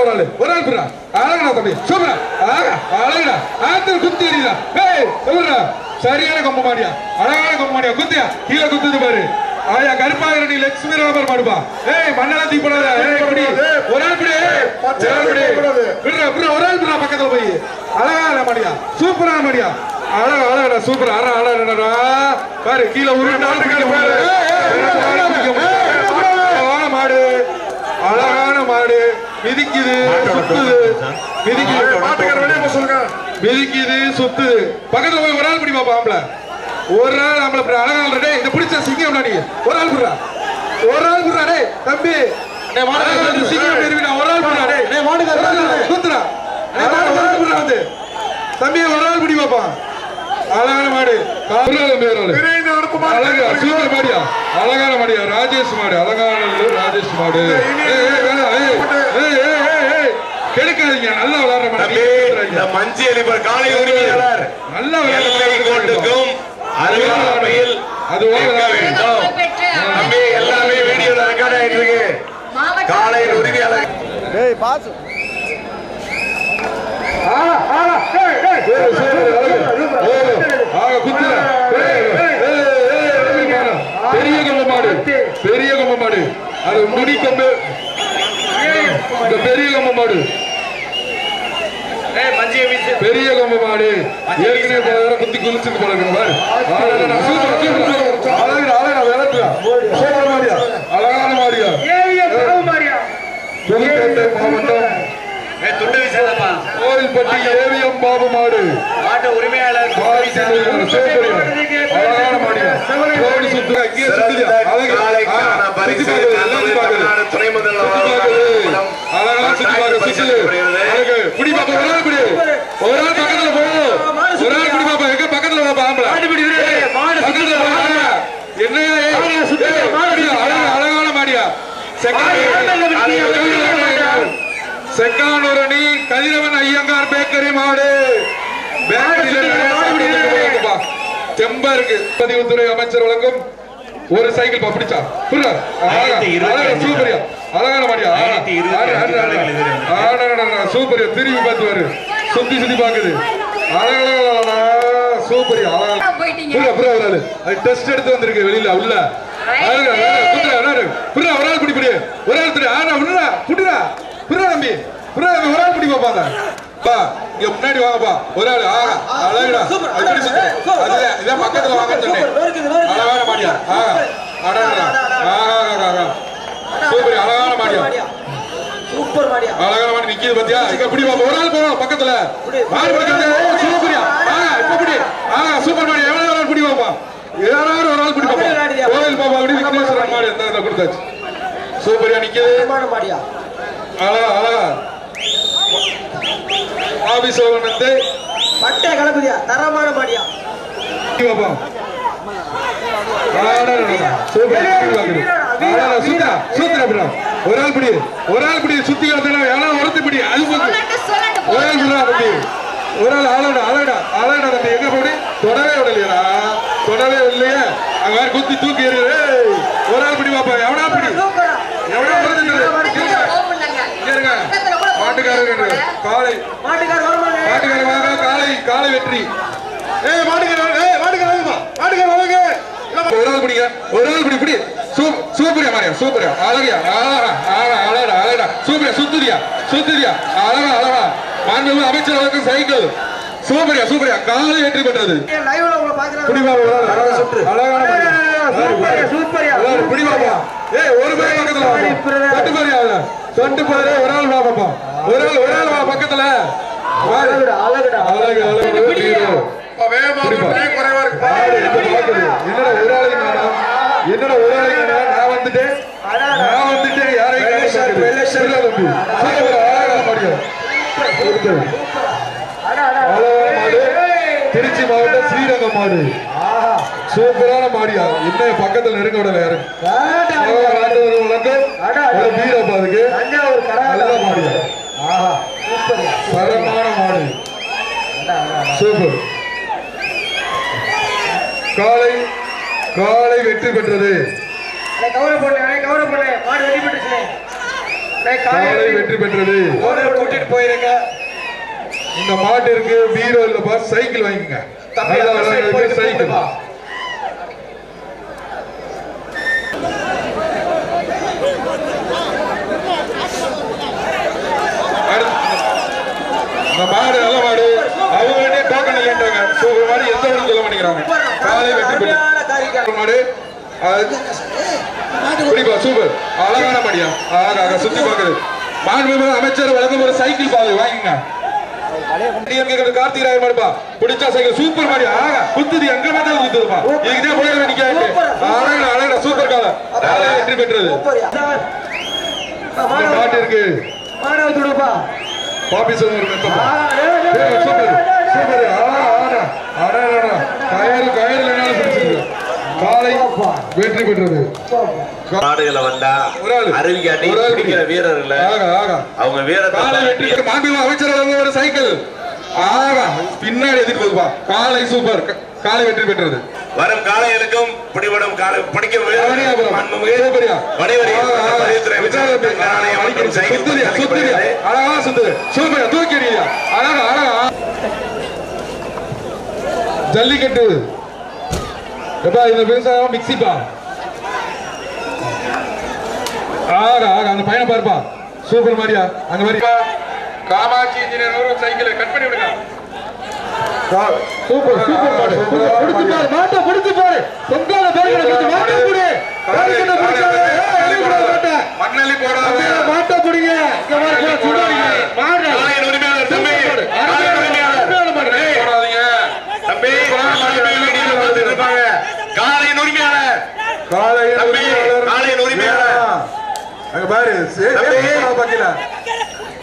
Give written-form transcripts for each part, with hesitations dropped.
ஒரு ஆள் புறா அழகா தம்பி சூப்பரா அழகா ஆத்துல குத்தி எறியுதா ஏய் சொல்லுடா சரியான கொம்ப மாடியா அழகான கொம்ப மாடியா குத்தியா கீழே குத்துது பாரு ஆயா கருப்பாக நீ லட்சுமி ராமர் மாடுப்பா ஏய் மண்ணெல்லாம் தீ போடாத ஏய் குடி ஒரு ஆள் குடி ஒரு ஆள் புறா பக்கத்துல போய் அழகான மாடியா சூப்பரான மாடியா அழகா அழகா சூப்பரா அழகா பாரு கீழே உருண்டு பாரு மாடு அழகான மாடு மிதிக்குது சுத்துது மிதிக்குது சுத்துது பக்கத்துல போய் ஒரு ஆள் பிடி பாப்பா ஆம்பளை ஒரு ஆள் ஆம்பளை அழகான டே இத பிடிச்ச சிங்கம் நீ ஒரு ஆள் புடுறா டேய் தம்பி சிங்கம் ஒரு ஆள் புடுறா டேய் குத்துறா ஒரு ஆள் புடுறா வந்து தம்பி ஒரு ஆள் பிடி பாப்பா அழகான மாடு அழகா சூப்பர் மாடியா அழகான மாடியா ராஜேஷ் மாடு அழகான ராஜேஷ் மாடு கெடுக்காதீங்க நல்லா விளையாடுற மாடு மஞ்சி அலிபர் காலை உரிமையாளர் நல்லா கொண்டுக்கும் அருகாமையில் அது எல்லாமே வீடியோல ரெக்கார்ட் ஆயிட்டு இருக்கு காலையில் உரிமையாளர் பெரிய கொம்பு மாடு அது முடி கொம்பு பெரிய கொம்பு மாடு பெரிய கொம்பு மாடு ஏற்கனவே குத்தி குளிச்சுட்டு போல அழகான மாடியா புதுக்கோட்டை மாவட்டம் கோவில்பட்டி ஏவிஎம் பாபு மாடு உரிமையாளர் அழகான மாடியா துணை முதல்வர் அழகான மாடியா செக்கானூரணி கதிரவன் ஐயங்கார் பேக்கரி மாடு செம்பா இருக்கு பதிவுத்துறை அமைச்சர் வழங்கும் ஒரு சைக்கிள் பிடிச்சா சூப்பரியா அழகான மாடியா சூப்பரியா திரும்பி பார்த்துவாரு சுத்தி சுத்தி பாக்குது அழகா சூப்பரியா அழகா டெஸ்ட் எடுத்து வந்திருக்கு வெளியில உள்ள ஒரு ஆள் பிடி ஒரு ஆள் புடுறா தம்பி ஒரு ஆள் பிடி பாப்பா இங்க முன்னாடி வாங்கப்பா ஒரு ஆள் அழகா இதான் பக்கத்துல வாங்க சொன்னேன் அழகான மாடியா சூப்பர் அழகான மாடியா சூப்பர் மாடியா அழகான மாடி நிக்கிது பாத்தியா இங்க பிடி பாப்பா ஒரு ஆள் போறோம் பக்கத்துல மாடு பக்கத்துல சூப்பரியா இப்ப பிடி சூப்பர் மாடியா எவ்வளவு பிடி பாப்பா யாராவது ஒரு ஆள் பிடி பாப்பா கோவில் பாப்பா அப்படி விக்னேஸ்வரன் மாடு எந்த கொடுத்தாச்சு சூப்பரியா நிக்கிது மாடியா அழகா ஆபிசோவன் வந்து பட்டை கலக்குதியா தரமான மாடியா பாப்பா ஒரு ஆள் பிடி சுத்தி உரத்து பிடி அது ஒரு ஆள் அழகா தம்பி எங்க போடி தொடவே இல்லையா அங்க வேற குத்தி தூக்கி ஒரு ஆள் பிடி பாப்பா எவனா பிடி மாட்டுக்காரர் காலை காலை வெற்றி ஒரு ஆள் பிடிங்க ஒரு ஆள் பிடி சூப்பரியா மாரியா சூப்பரியா அழகியா அழகா சூப்பரியா சுத்துரியா அழகா மாண்புமிகு அமைச்சர் அவர்கள் சைக்கிள் சூப்பரியா காலை வெற்றி பெற்றது ஒரு பேர் பக்கத்துல தொட்டு பாரு ஒரு ஆள் பாப்பா ஒரு ஆள் பக்கத்துல என்னடா ஒரு ஆளு நான் வந்துட்டேன் யாரையும் திருச்சி மாவட்டம் ஸ்ரீரங்கம் மாடு சூப்பரான மாடியா என்ன பக்கத்துல நெருங்க விடல வீரப்பா அதுக்கு நல்ல மாடியா தரமான மாடு சூப்பர் காலை வெற்றி பெற்றது காலை வெற்றி பெற்றது. கூட்டிட்டு போயிருங்க. இந்த மாட்டிற்கு பீரோ இல்லப்பா, சைக்கிள் வாங்கிக்கங்க. சைக்கிள் மாடு நல்ல மாடு. அவங்க டோக்கன் இல்லைன்றாங்க. சூப்பர் மாடு, எந்த வழி சொல்ல மாட்டேங்கிறாங்க. காலை வெற்றி பெற்ற மாடு. சூப்பர், அழகான மாடியா. அழகாக சுத்தி பார்க்குது. மாண்புமிகு அமைச்சர் வழங்கும் ஒரு சைக்கிள் பாதை வாங்கிங்க. கார்த்திகராயர் மாடுப்பா, பிடிச்சா சைக்கிள் சூப்பர் மாடி. அழகா குத்துது, எங்க வேணாலும் குத்துதுப்பா. இதுதான் போய் நிக்காது. அழகா அழகா சூப்பர் காலை. காலை வெற்றி பெற்றது. மாட்டு இருக்கு பாப்பி சூப்பர் சூப்பர். கயிறு கயிறு காலை வெற்றி பெற்றது. நாடுகளை வந்தா அறிவிக்காட்டி பிடிக்கிற வீரர்கள் அவங்க வீரத்தை வெற்றி. மாண்புமிகு அமைச்சர் ஒரு சைக்கிள் பின்னாடி எதிர்த்து போதுப்பா. காலை சூப்பர், காலை வெற்றி பெற்றது. வரும் காளைகளுக்கும் பிடிபடும் பிடிக்க அழகா சுத்துது. சூப்பர், தூக்கி அழகா அழகா. ஜல்லிக்கட்டு எப்பா, இந்த விவசாயம் மிக்சிப்பா. ஆகா ஆகா, அந்த பையனை பாருப்பா. சூப்பர் மாரியா. அங்க மாதிரிப்பா காமாட்சி இன்ஜினியர் சைக்கிள் கட் பண்ணி விடுங்க. சூப்பர் சூப்பர் மாடு. பிடிச்சு பாரு, மாட்டை பிடிச்சு பாரு. பொங்கால பேர்களை பிடிச்சு மாட்டை பிடி. மண்ணலி போடாத மாட்டை பிடிங்க. இங்க பாருங்க, சுடாதீங்க. மாடு காளையின் உரிமையாளர் தம்பி. காளையின் உரிமையாளர் போடாதீங்க தம்பி. காளையின் உரிமையாளர், காளையின் உரிமையாளர் அங்க பாரு. பாக்கல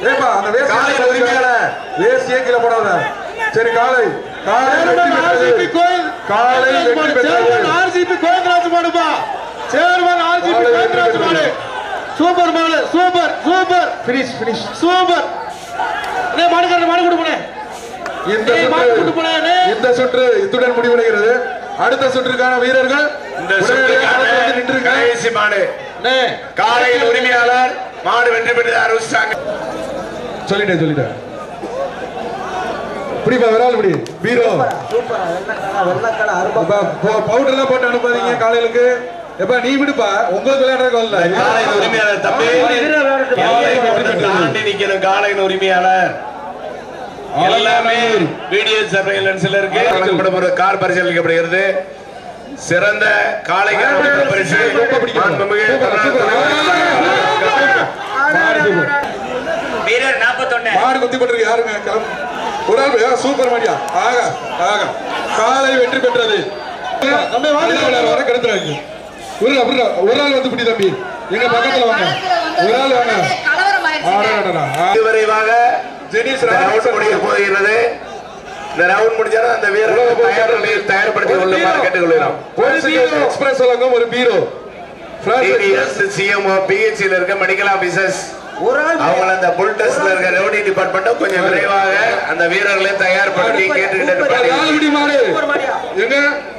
ஏப்பா, அந்த வேஸ் காளையின் உரிமையாளர் வேஸ் ஏக்கில போடாத. சரி, காளை காளை வெற்றி பெற்றது. காளை வெற்றி பெற்றது. ஆர்சிபி கோயந்தராஜ் மாடுப்பா. சேர்மன் ஆர்சிபி கோயந்தராஜ் மாடு. சூப்பர் மாடு, super super. Finish finish super. நே மாடுகார மாடு கொடு போனே. இந்த சுற்று இத்துடன் முடிவடைகிறது. அடுத்த சுற்றுக்கான வீரர்கள் இந்த சுற்றுக்கான கடைசி மாடு. காளையின் உரிமையாளர் மாடு வெற்றி பெற்று அறிவிச்சாங்க. சொல்லிட்டேன். இப்படிப்பா விரால் இப்படி பீரோ பவுடர் எல்லாம் போட்டு அனுப்பாதீங்க காலையிலுக்கு. எப்ப நீ விடுப்பா, உங்களுக்கு விளையாடுறதுக்கு வரல. காளையின் உரிமையாளர் தம்பி தாண்டி நிக்கணும். காளையின் உரிமையாளர் எல்லாமே வீடியோ சர்வேலன்ஸ்ல இருக்கு. ஒரு கார் பரிசீலிக்கப்படுகிறது. சிறந்த காளைக்கான பரிசு வீரர் 41 மாடு குத்தி போட்டு யாருங்க ஒரு ஆள். சூப்பர் மாடியா. ஆகா ஆகா, காலை வெற்றி பெற்றது. வர கிடத்துறாங்க. ஒரு ஆள் வந்து பிடி தம்பி, எங்க பக்கத்துல வாங்க. ஒரு ஆள் வாங்க. விரைவாக போகிறது. இந்த ரவுண்ட் முடிஞ்சாலும் அந்த வீரர்கள் தயார்படுத்தி கொள்ளுமாறு கேட்டுக்கொள்கிறோம். எக்ஸ்பிரஸ் வழங்கும் ஒரு பீரோ. சிஎம்ஓ பிஹெச்சில இருக்க மெடிக்கல் ஆபீசர்ஸ் அவங்க அந்த புல் டெஸ்ட்ல இருக்க ரெவன்யூ டிபார்ட்மெண்ட் கொஞ்சம் விரைவாக அந்த வீரர்களை தயார்படுத்தி கேட்டுக்கிட்டு. எங்க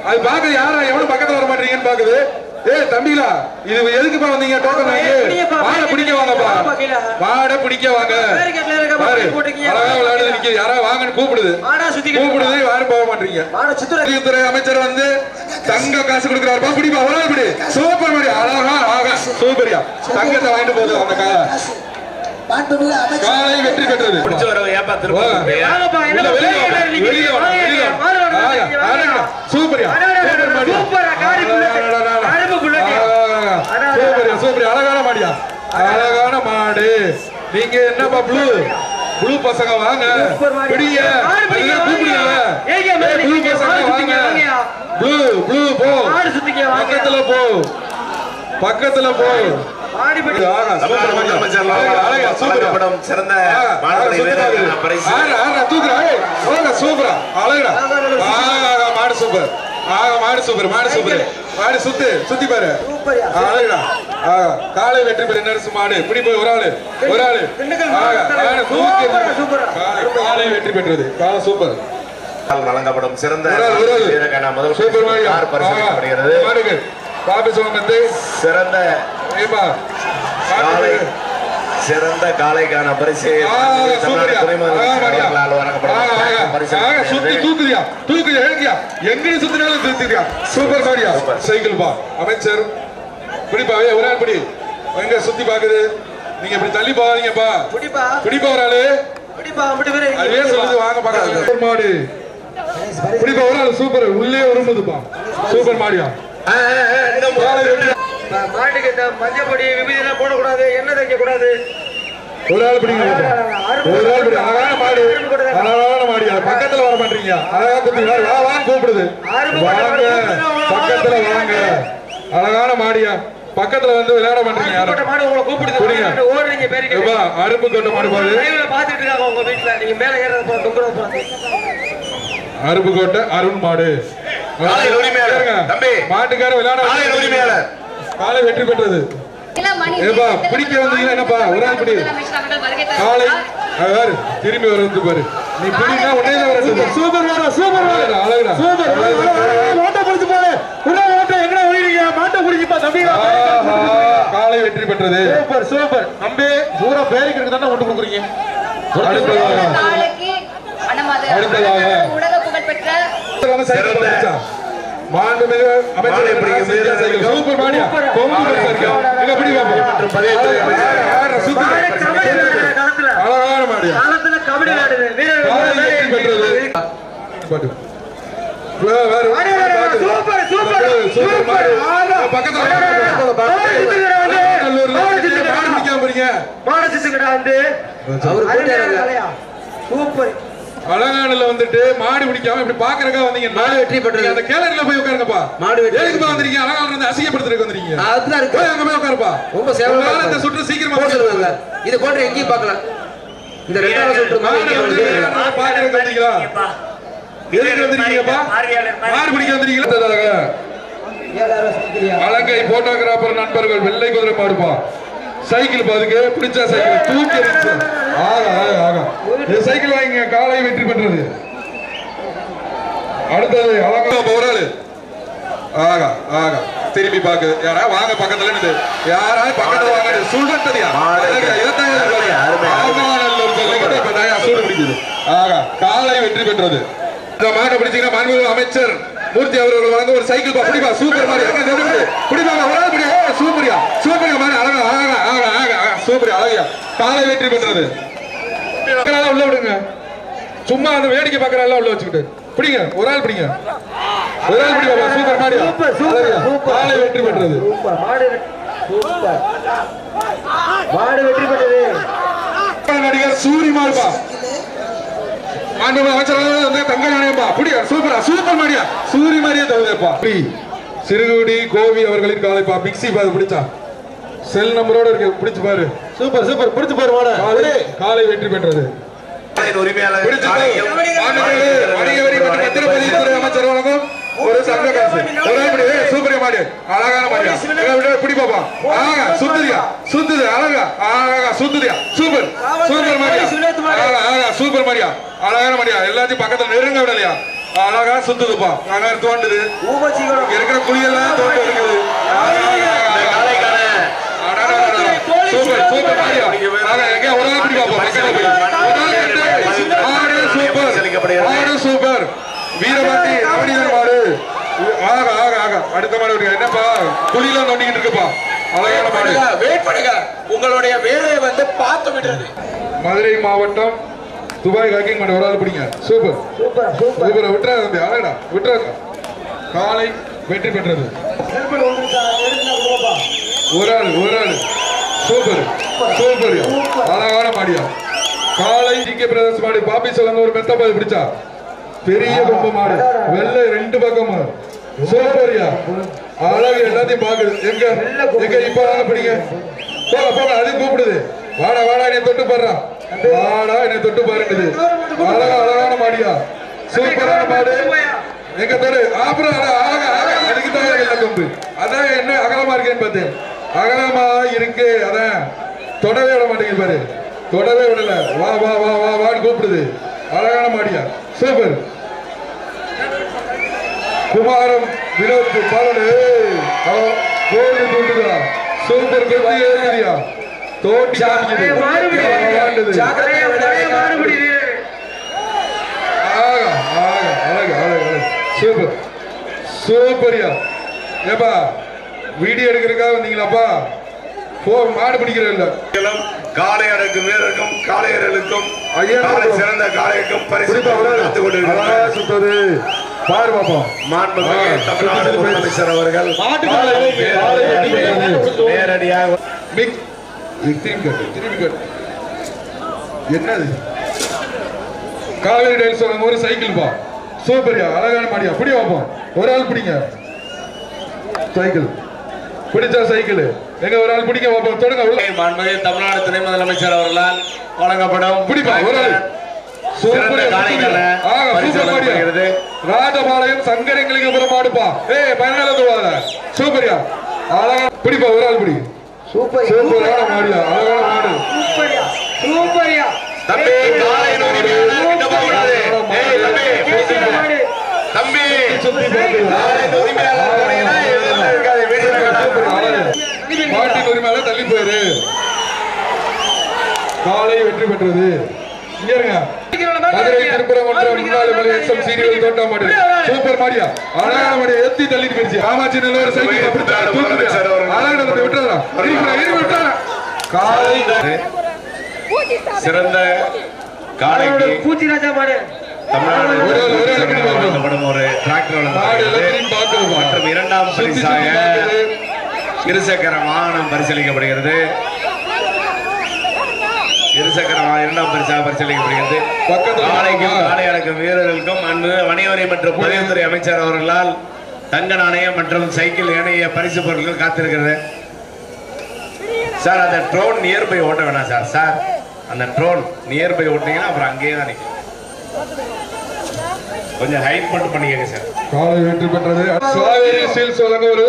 அது பாக்க யாரா எவனும் பக்கத்துல வர மாட்டீங்கன்னு பாக்குது. தம்பிலா, இது எதுக்குப்பா வந்தீங்க? டோக்கன் வாங்கி மாடை பிடிக்க வாங்கப்பா. மாடை பிடிக்க வாங்க. அழகா விளையாடுது நிக்க. யாராவது வாங்கன்னு கூப்பிடுது. யாரும் போக மாட்டீங்க. துறை அமைச்சர் வந்து தங்க காசு கொடுக்குறாருப்பா. பிடிப்பா, ஒரு பிடி. சூப்பர் மாடி. அழகா ஆகா சூப்பரியா. தங்கத்தை வாங்கிட்டு போகுது அந்த காலை. காலை வெற்றி பெற்றது. சூப்பரியா சூப்பர். அழகான மாடியா. அழகான மாடு. நீங்க என்னப்பா ப்ளூ ப்ளூ பசங்க வாங்க. பிடிங்க கூப்பிடுங்க. ப்ளூ பசங்க வாங்க. ப்ளூ ப்ளூ போ. பக்கத்துல போ, பக்கத்துல போ. சிறந்த சூப்பரா அழகா மாடு. சூப்பர் மாடு. சூப்பர் மாடு. சூப்பர் மாடு. சுத்தி பாரு. அழகா காலை வெற்றி பெற்ற நரசு மாடு. இப்படி போய் ஒரு ஆளு காலை வெற்றி பெற்றது. காலை சூப்பர். வழங்கப்படும் சிறந்த பாபி சோமத்தை சிறந்த சிறந்த காளைக்கான பரிசு சுத்தி தூக்குதியா தூக்குதியா எழுதியா எங்க சுத்தினாலும் தூக்குதியா சூப்பர் மாரியா சைக்கிள் பா அமைச்சர் பிடிப்பாவே ஒரு ஆள் பிடி எங்க சுத்தி பாக்குது நீங்க இப்படி தள்ளி போவாதீங்கப்பா பிடிப்பா ஒரு ஆளு அதுவே சொல்லுது வாங்க பாக்க மாடு பிடிப்பா ஒரு ஆளு சூப்பர் உள்ளே வரும்போதுப்பா சூப்பர் மாடியா மாட்டுக்கு இந்த மஞ்சப்பொடி விபூதியெல்லாம் போடக்கூடாது, எண்ணெய் தைக்க கூடாது. ஒரு ஆள் பிடிங்க ஒரு ஆள் பிடி அழகான மாடு அழகான மாடியா பக்கத்துல வர மாட்டீங்க அழகா குத்தி வா வாங்க கூப்பிடுது வாங்க பக்கத்துல வாங்க அழகான மாடியா பக்கத்துல வந்து விளையாட மாட்டீங்க யாரும் மாடு உங்களை கூப்பிடுது ஓடுறீங்க பேருக்கு அருப்பு கொட்ட மாடு பாரு பாத்துட்டு இருக்காங்க உங்க வீட்டுல நீங்க மேல ஏறது போற தொங்குறது போறாங்க அருப்பு கோட்டை அருண் மாடு மாட்டுக்கார விளையாட காலை வெற்றி பெற்றது பிடிக்க வந்தீங்கன்னா என்னப்பா ஒரு ஆள் பிடி காலை திரும்பி வர்றது பாரு நீ பிடினா உடனே சூப்பர் மாடா சூப்பர் மாடா அழகுடா சூப்பர் மாட்டை பிடிச்சு பாரு உடனே மாட்டை எங்கடா ஓடிறீங்க மாட்டை பிடிச்சுப்பா தம்பி காலை வெற்றி பெற்றது சூப்பர் சூப்பர் தம்பி பூரா பேருக்கு தானே கொண்டு கொடுக்குறீங்க அடுத்ததாக உலக புகழ்பெற்ற மாண்புமிகு அமைச்சர் சூப்பர் மாடியா அழகான மாடியா அலங்காடுல வந்துட்டு மாடு பிடிக்காம இப்படி பாக்குறக்கா வந்தீங்க மாடு வெற்றி பெற்றது அந்த கேலரியில போய் உட்காருங்கப்பா மாடு வெற்றி எதுக்கு வந்திருக்கீங்க அலங்காடுல இருந்து அசிங்கப்படுத்துறதுக்கு வந்திருக்கீங்க அதுதான் இருக்கு போய் அங்க போய் உட்காருப்பா ரொம்ப சேவலா இந்த சுற்று சீக்கிரமா போடுவாங்க இது போன்ற எங்கேயும் பார்க்கலாம் இந்த ரெண்டாவது சுற்று பாக்குறதுக்கு வந்தீங்களா எதுக்கு வந்திருக்கீங்கப்பா மாடு பிடிக்க வந்திருக்கீங்களா அலங்கை போட்டோகிராபர் நண்பர்கள் வெள்ளை குதிரை மாடுப்பா சைக்கிள் பாதுக்கு பிடிச்சா சைக்கிள் தூக்கி எறிச்சு இந்த சைக்கிள் வாங்க காலை வெற்றி பெற்றது அடுத்தது அழகா போறாரு ஆகா ஆகா திரும்பி பாக்குது யாரா வாங்க பக்கத்துல இருந்து யாரா பக்கத்துல வாங்க சுழட்டது சூடு பிடிக்குது ஆகா காலை வெற்றி பெற்றது இந்த மாட்டை பிடிச்சீங்கன்னா மாண்புமிகு அமைச்சர் மூர்த்தி அவர்கள் வாங்க ஒரு சைக்கிள் பிடிப்பா சூப்பர் மாதிரி பிடிப்பாங்க ஒரு ஆள் பிடி சூப்பரியா சூப்பரியா மாதிரி அழகா ஆகா ஆகா ஆகா சூப்பரியா அழகியா காலை வெற்றி பெற்றது உள்ள விடுங்க சும்மா அந்த வேடிக்கை பார்க்கறாங்க உள்ள வச்சுக்கிட்டு பிடிங்க ஒரு ஆள் பிடிங்க ஒரு ஆள் பிடிப்பா சூப்பர் மாடியா காலை வெற்றி பெற்றது மாடு வெற்றி பெற்றது நடிகர் சூரி மாடுப்பா தங்க நாணயம்பா புடியா சூப்பரா சூப்பர் மாடியா சூரி மாரியா தவிரப்பா சிறுகுடி கோவி அவர்களின் காலைப்பா மிக்சி பாது பிடிச்சா செல் நம்பரோட இருக்கு பிடிச்சு பாரு சூப்பர் சூப்பர் பிடிச்சு பாரு மாட காலை வெற்றி பெற்றது அமைச்சர் வழங்கும் ஒரு சங்க காசு சூப்பர் மாடி அழகான மாடியா பிடி பாப்பா ஆகா சுத்துதியா சுத்துது அழகா ஆகா சுத்துதியா சூப்பர் சூப்பர் மாடியா ஆகா சூப்பர் மாடியா அழகான மாடியா எல்லாத்தையும் பக்கத்துல நெருங்க விடலையா அழகா சுத்துதுப்பா அழகா தோண்டுது இருக்கிற குழியெல்லாம் தோண்டு இருக்குது சூப்பர் சூப்பர் மாடியா எங்க ஒரு ஆள் பிடி பாப்பா பக்கத்துல சூப்பர் வீரபாண்டி ரவணிதன் மாடு ஆகா ஆகா ஆகா அடுத்த மாடு விடுங்க என்னப்பா குழியெல்லாம் தோண்டிக்கிட்டு இருக்குப்பா அழகான மாடு வெயிட் பண்ணுங்க உங்களுடைய வேலையை வந்து பார்த்து விடுறது மதுரை மாவட்டம் துபாய் காக்கிங் மாடு ஒரு ஆள் பிடிங்க சூப்பர் சூப்பர் சூப்பர் சூப்பர் விட்டுறாங்க தம்பி அழகடா விட்டுறாங்க காலை வெற்றி பெற்றது ஒரு ஆள் சூப்பர் சூப்பர் அழகான மாடியா காலை ஜிகே பிரதர்ஸ் மாடு பாப்பி சொல்லுங்க ஒரு மெத்த பாது பிடிச்சா பெரிய கொம்பு மாடு வெள்ளை ரெண்டு பக்கமா சூப்பரியா அழகு எல்லாத்தையும் பாக்குது எங்க எங்க இப்ப பிடிங்க போக போக அது கூப்பிடுது வாடா வாடா என்னை தொட்டு பாடுறா வாடா என்னை தொட்டு பாருங்குது அழகா அழகான மாடியா சூப்பரான மாடு எங்க தொடு அப்புறம் அதுக்கு தான் இல்ல கொம்பு அதான் என்ன அகலமா இருக்கேன்னு பார்த்தேன் அகலமா இருக்கு அதான் தொடவே விட மாட்டேங்குது பாரு தொடவே விடல வா வா வா வா வான்னு கூப்பிடுது அழகான மாடியா சூப்பர் குமாரம் வினோத் பாலனு கோவில் தூண்டுதா சூப்பர் கொத்தி ஏறியா தோண்டி காமிக்குது. ஆடுது. ஆகா, ஆகா, அழகு, அழகு, அழகு. சூப்பர் சூப்பரியா. ஏப்பா வீடியோ எடுக்கிறதுக்காக வந்தீங்களாப்பா? மாடு பிடிக்கிறது இல்ல. காளை அடக்கும் வீரருக்கும் காளையர்களுக்கும் காளை சிறந்த காளைக்கும் பரிசு சுத்தது பாரு பாப்போம். மாண்புமிகு தமிழ்நாடு முதலமைச்சர் அவர்கள் நேரடியாக என்னது காவேரி டைல்ஸ் ஒரு சைக்கிள் பா. சூப்பரியா, அழகான மாடியா. பிடி பார்ப்போம். ஒரு ஆள் பிடிங்க. சைக்கிள் பிடிச்சா சைக்கிள் எங்க ஒரு ஆள் பிடிக்க பார்ப்போம். தொடங்க. மாண்புமிகு தமிழ்நாடு துணை முதலமைச்சர் அவர்களால் வழங்கப்படும் பிடிப்பா ஒரு ஆள். ராஜபாளையம் சங்கரங்களுக்கு மாடுப்பா. பயனாள சூப்பரியா, அழகா. பிடிப்பா ஒரு ஆள் பிடி. சூப்பரான மாடியா, அழகான மாடு. சூப்பரியா தம்பி தம்பி மாட்டின் உரிமையாளர் தள்ளி போயிரு. காலை வெற்றி பெற்றது. இங்க இருங்க. மதுரை திருப்பரங்குன்றம் முன்னாள் மலை எக்ஸம் சீரியல் தோட்டா மாடு. சூப்பர் மாடியா, அழகான மாடியா. எத்தி தள்ளிட்டு போயிடுச்சு. காமாட்சி நல்ல ஒரு சைக்கிள் அழகான விட்டுறா. காலை சிறந்த காளைக்கு பூச்சி ராஜா மாடு தமிழ்நாடு ஒரு டிராக்டர் மற்றும் இரண்டாம் பரிசாக இருசக்கர வாகனம் பரிசீலிக்கப்படுகிறது. இருசக்கர இரண்டாம் பரிசாக பரிசீலிக்கப்படுகிறது. காளைக்கும் காளை அடக்கும் வீரர்களுக்கும் அன்பு வணிகவரி மற்றும் பதிவுத்துறை அமைச்சர் அவர்களால் தங்க நாணயம் மற்றும் சைக்கிள் ஏனைய பரிசு பொருட்கள் காத்திருக்கிறது. சார் அந்த ட்ரோன் நியர்பை ஓட்ட வேணாம் சார். சார் அந்த ட்ரோன் நியர்பை ஓட்டிங்கன்னா அப்புறம் அங்கேயே தான் நிற்கும். கொஞ்சம் ஹைட் மட்டும் பண்ணிக்கங்க சார். காலை வெற்றி பெற்றது. காவேரி ஸ்டீல்ஸ் வழங்க ஒரு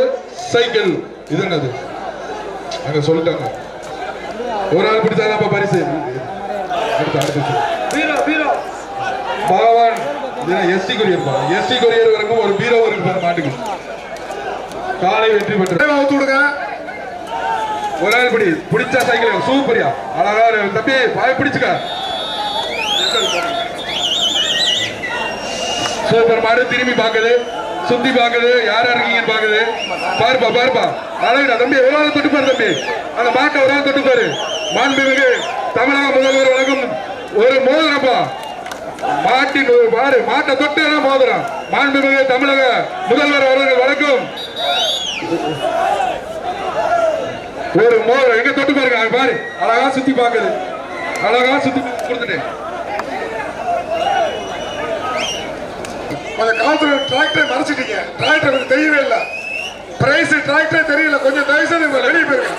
சைக்கிள். இது என்னது அங்க சொல்லிட்டாங்க. ஒரு ஆள் பிடிச்சாதான் பரிசு. பகவான் எஸ்டி கொரியர் பா. எஸ்டி கொரியர் வரைக்கும் ஒரு பீரோ இருக்கு மாட்டுக்கு. காலை வெற்றி பெற்றது. விடுங்க. ஒரு ஆள் பிடி. பிடிச்சா சைக்கிள். சூப்பரியா, அழகா. தம்பி பாய் பிடிச்சுக்க. சூப்பர் மாடு. திரும்பி பாக்குது, சுத்தி பாக்குது, யாரா இருக்கீங்கன்னு பாக்குது. பாருப்பா பாருப்பா, அழகுடா தம்பி. ஒரு ஆள் தொட்டு பாரு தம்பி. அந்த மாட்டை ஒரு ஆள் தொட்டு பாரு. மாண்புமிகு தமிழக முதல்வர் வழங்கும் ஒரு மோதிரப்பா. மாட்டின் பாரு, மாட்டை தொட்டு எல்லாம் மோதிரம். மாண்புமிகு தமிழக முதல்வர் அவர்கள் வழங்கும் ஒரு மோதிரம். எங்க தொட்டு பாருங்க. பாரு, அழகா சுத்தி பாக்குது. அழகா சுத்தி கொடுத்துட்டேன். அந்த காலத்துல டிராக்டரை மறைச்சிட்டீங்க. டிராக்டர் தெரியவே இல்லை. பிரைஸ் டிராக்டரே தெரியல. கொஞ்சம் தயவு செய்து வெளியே போயிருங்க.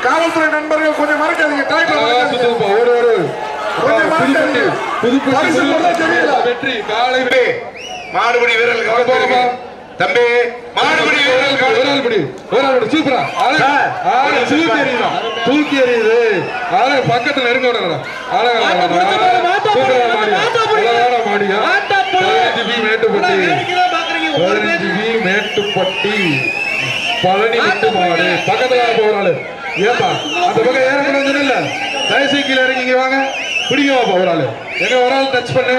காவல்துறை நண்பர்கள் கொஞ்சம் மறைக்காதீங்க. டிராக்டர் வெற்றி. காலை மாடுபிடி வீரர்கள் தம்பி. மாடுபிடி வீரர்கள் ஒரு ஆள் பிடி. ஒரு ஆள் சூப்பரா. தூக்கி எறியுது. பக்கத்துல நெருங்க விட. அழகான மாடியா. மேட்டுப்பட்டி பழனி விட்டு மாடு. பக்கத்துல போறாரு. ஏப்பா அந்த பக்கம் ஏறக்கூடாது இல்ல. சைக்கிள் இறங்கி வாங்க. பிடிக்க வாப்பா. ஒரு ஆளு எங்க ஒரு ஆள் டச் பண்ணு.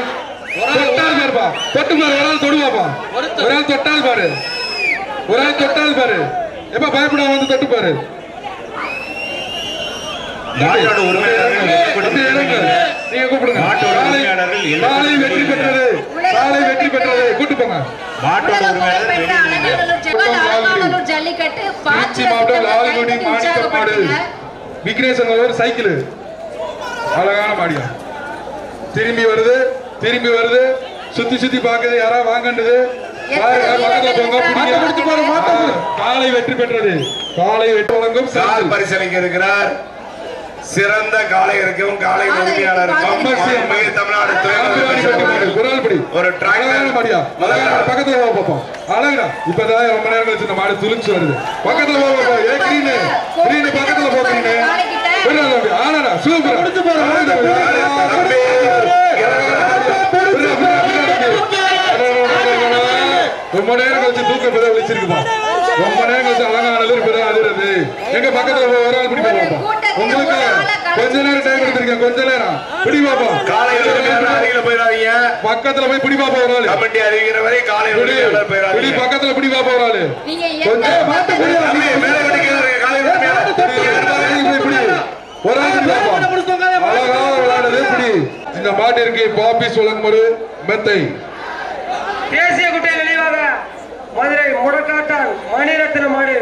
தொட்டால் பாருப்பா. தொட்டு பாரு. ஒரு ஆள் தொடுவாப்பா. ஒரு ஆள் தொட்டால் பாரு. ஒரு ஆள் தொட்டால் பாரு. எப்ப பயப்பட வந்து தொட்டு பாரு. நீங்க கூப்பிடுங்க. காலை வெற்றி பெற்றது. காலை வெற்றி பெற்றது. கூட்டு போங்க. விக்னேசன் ஒரு சைக்கிள். அழகான மாடியா. திரும்பி வருது, திரும்பி வருது. சுத்தி சுத்தி பாக்குது. யாரா வாங்கன்றது. காலை வெற்றி பெற்றது. காலை வெற்றி வழங்கும் பரிசீலிக்க இருக்கிறார். சிறந்த காலை இருக்கும் காலை உரிமையாளருக்கும் தமிழ்நாடு ஒரு பக்கத்துல பார்ப்போம். அழகா இப்பதான் ரொம்ப நேரம் கழிச்சு இந்த மாடு துளிச்சு வருது. பக்கத்துல பக்கத்துல போறீங்க. சூப்பர். ரொம்ப நேரம் கழிச்சு தூக்க பெற விழிச்சிருக்குப்பா. ரொம்ப நேரம் கழிச்சு அழகானது அதிர்றது. எங்க பக்கத்துல ஒரு ஆள் பிடிப்பா. உங்களுக்கு கொஞ்ச நேரம் டைம் எடுத்திருக்கேன், கொஞ்ச நேரம் பிடி பாப்போம். காலை அருகில போயிடாதீங்க. பக்கத்துல போய் பிடி பாப்போம் ஒரு ஆளு. கமிட்டி அறிவிக்கிற வரை காலை பிடி போயிடாதீங்க. பக்கத்துல பிடி பாப்போம் ஒரு ஆளு. கொஞ்சம் மாட்டு பிடி. மேல வெடிக்கிறாரு காலை ஒரு ஆள் அழகா விளையாடுது பிடி. இந்த மாட்டிற்கு பாபிஸ் வழங்கும் ஒரு மெத்தை. தேசிய குட்டை நினைவாக மதுரை முடக்காட்டான் மணிரத்ன மாடு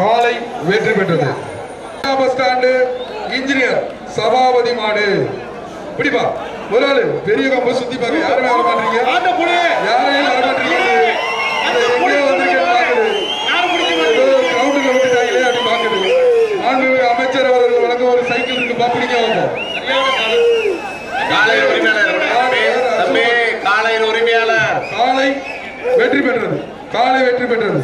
காலை வெற்றி பெற்றது. பஸ் ஸ்டாண்டு இன்ஜினியர் சபாபதி மாடு. பிடிப்பா ஒரு ஆளு பெரிய கம்ப சுத்தி பாக்க யாருமே வர மாட்டீங்க, யாரையும் வர மாட்டீங்க. அமைச்சர் அவர்கள் வழங்க ஒரு சைக்கிள் இருக்கு பாப்பிடிங்க. காலையில் உரிமையாளர் காலை வெற்றி பெற்றது. காலை வெற்றி பெற்றது.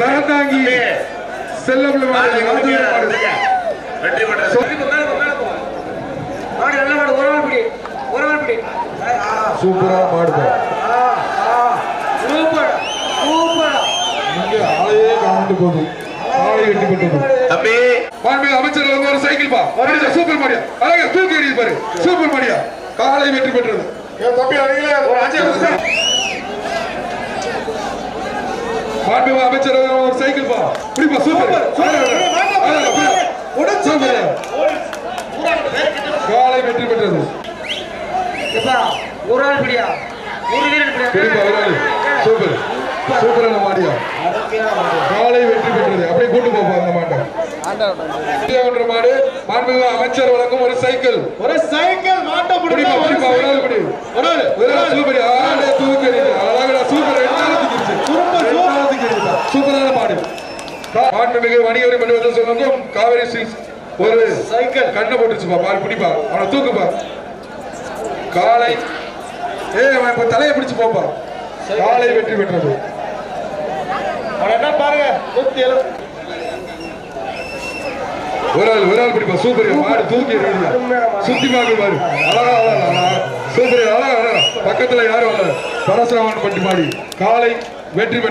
சரதாங்கி செல்லம் வெற்றி பெற்றது. மாடு நல்ல மாடு. ஒரு ஆள் பிடி, ஒரு ஆள் பிடி. சூப்பரா மாடுது. Super super. இங்க ஆளையே காண்டு போகுது. காலை வெற்றி பெற்றது. தம்பி மாண்புமிகு அமைச்சர் வந்து ஒரு சைக்கிள் பா. சூப்பர் மாடியா அழகா தூக்கி எறியுது பாரு. சூப்பர் மாடியா காலை வெற்றி பெற்றது. தம்பி அருகில ஒரு 5 நிமிஷம். மாண்புமிகு அமைச்சர் ஒரு சைக்கிள் பா. பிடிப்பா சூப்பர். காலை வெற்றி பெற்றது. ஒரு ஆள் பிடியா, ஒரு வீரன் பிடிப்பா ஒரு ஆளு. சூப்பர் சூப்பரான மாடியா காலை வெற்றி பெற்றது. அப்படியே கூட்டு போப்பா அந்த மாட்டை. மாடு மாண்புமிகு அமைச்சர் வழங்கும் ஒரு சைக்கிள். ஒரு சைக்கிள் மாட்ட பிடிப்பா பிடிப்பா ஒரு ஆள் பிடி. ஒரு ஆள் சூப்பர். ஆளே தூக்கி எறியுது. அழகா சூப்பர். சூப்பரான மாடு. மாண்புமிகு வணிக வரி மன்றம் சொல்லுங்க. காவேரி சில்க்ஸ் ஒரு சைக்கிள் கண்ணை போட்டுச்சுப்பா. பாரு பிடிப்பா அவனை தூக்குப்பா. காலை இப்ப தலையை பிடிச்சு போப்பா. காலை வெற்றி பெற்றது. பாருங்க ஒரு ஆள் பிடிப்பா. சூப்பர் மாடு தூக்கி சுத்தி பாக்கு பாரு. அழகா சூப்பர். அழகா பக்கத்துல யாரும் பரசுராமன் பட்டி மாடி. காலை வெற்றி பெற்ற